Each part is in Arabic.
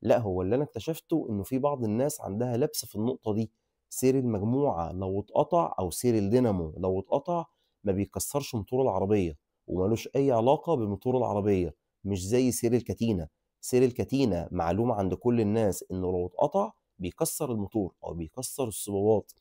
لأ، هو اللي أنا اكتشفته إنه في بعض الناس عندها لبْس في النقطة دي، سير المجموعة لو اتقطع أو سير الدينامو لو اتقطع ما بيكسّرش موتور العربية، وما لوش أي علاقة بموتور العربية، مش زي سير الكتينة. سير الكتينة معلوم عند كل الناس إنه لو اتقطع بيكسّر الموتور أو بيكسّر الصبابات.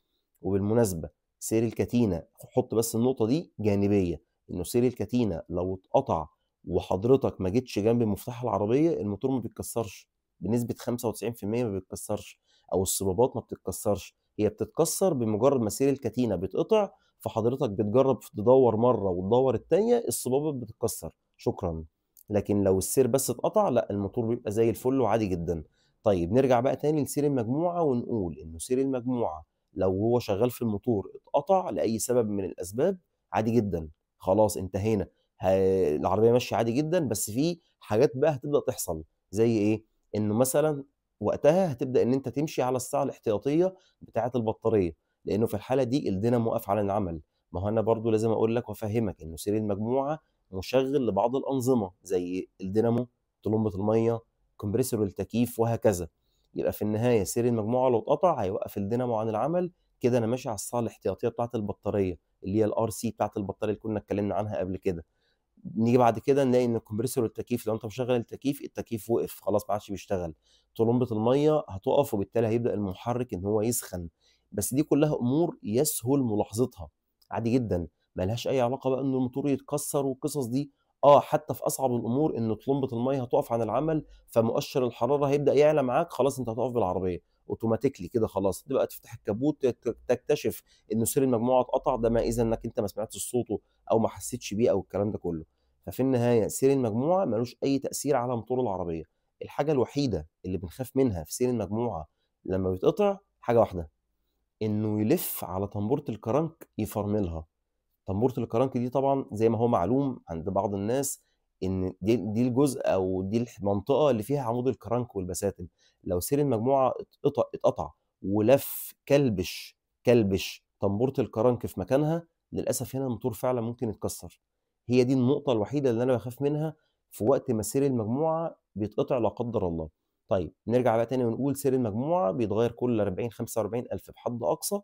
وبالمناسبة سير الكتينة حُط بس النقطة دي جانبية، إنه سير الكتينة لو اتقطع وحضرتك ما جيتش جنب مفتاح العربية الموتور ما بيتكسّرش. بنسبة 95% ما بيتكسّرش، أو الصبابات ما بتتكسّرش، هي بتتكسّر بمجرد ما سير الكتينة بيتقطع، فحضرتك بتجرّب تدوّر مرّة وتدوّر التانية الصبابة بتتكسّر، شكرًا. لكن لو السير بس اتقطع لأ، الموتور بيبقى زي الفل وعادي جدًا. طيب نرجع بقى تاني لسير المجموعة ونقول إنه سير المجموعة لو هو شغّال في الموتور اتقطع لأي سبب من الأسباب عادي جدًا، خلاص انتهينا. ه العربية ماشية عادي جدًا، بس في حاجات بقى هتبدأ تحصل، زي إيه؟ إنه مثلًا وقتها هتبدأ إن أنت تمشي على الساعة الاحتياطية بتاعة البطارية، لإنه في الحالة دي الدينامو واقف عن العمل. ما هو أنا برضه لازم أقول لك وأفهّمك إنه سير المجموعة مُشغِّل لبعض الأنظمة، زي الدينامو، طلمبة المَيّة، كومبريسور التكييف وهكذا. يبقى في النهاية سير المجموعة لو اتقطع هيوقّف الدينامو عن العمل، كده أنا ماشي على الساعة الاحتياطية بتاعة البطارية، اللي هي الRC بتاعة البطارية اللي كنا اتكلمنا عنها قبل كده. نيجي بعد كده نلاقي إن الكمبريسور التكييف لو أنت مشغّل التكييف وقف، خلاص ما عادش بيشتغل. طلمبة المَيّة هتُقف وبالتالي هيبدأ المحرك إن هو يسخن. بس دي كلّها أمور يسهل ملاحظتها، عادي جدًا، ما لهاش أي علاقة بقى إن الموتور يتكسّر والقصص دي. حتى في أصعب الأمور إن طلمبة المَيّة هتُقف عن العمل، فمؤشر الحرارة هيبدأ يعلى معاك، خلاص أنت هتُقف بالعربية automatically كده خلاص، تبقى تفتح الكبوت تكتشف إنه سير المجموعة اتقطع، ده ما إذا إنّك أنت ما سمعتش صوته أو ما حسّيتش بيه أو الكلام ده كلّه. ففي النهاية سير المجموعة ما لوش أي تأثير على موتور العربية. الحاجة الوحيدة اللي بنخاف منها في سير المجموعة لمّا بيتقطع حاجة واحدة، إنه يلِف على طنبورة الكرنك يفرملها. طنبورة الكرنك دي طبعًا زي ما هو معلوم عند بعض الناس إن دي الجزء أو دي المنطقة اللي فيها عمود الكرنك والبساتم. لو سير المجموعة اتقطع ولَف كلبش طنبورة الكرنك في مكانها، للأسف هنا الموتور فعلًا ممكن يتكسّر. هي دي النقطة الوحيدة اللي أنا باخاف منها في وقت ما سير المجموعة بيتقطع لا قدّر الله. طيب نرجع بقى تاني ونقول سير المجموعة بيتغيّر كل 40، 45 ألف بحد أقصى،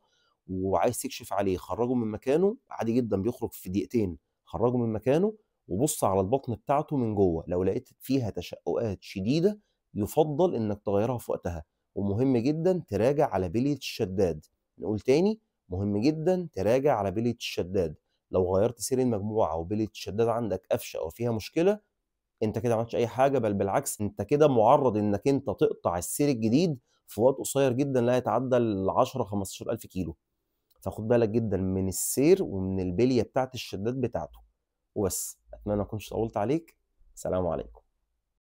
وعايز تكشف عليه خرّجه من مكانه عادي جدًا بيخرج في دقيقتين، خرّجه من مكانه وبُص على البطن بتاعته من جوّه، لو لقيت فيها تشقُّقات شديدة يُفضّل إنك تغيّرها في وقتها. ومهم جدًا تراجع على بلية الشدّاد. نقول تاني، مهم جدًا تراجع على بلية الشدّاد. لو غيّرت سير المجموعة وبلية الشدّاد عندك قافشة أو فيها مشكلة، أنت كده ما عملتش أي حاجة، بل بالعكس أنت كده مُعرّض إنك أنت تقطع السير الجديد في وقت قصيّر جدًا لا يتعدّى ال10، 15,000 كيلو. فخُد بالك جدًا من السير ومن البلية بتاعة الشدّاد بتاعته. وبس، أتمنى ما أكونش طوّلت عليك، سلام عليكم.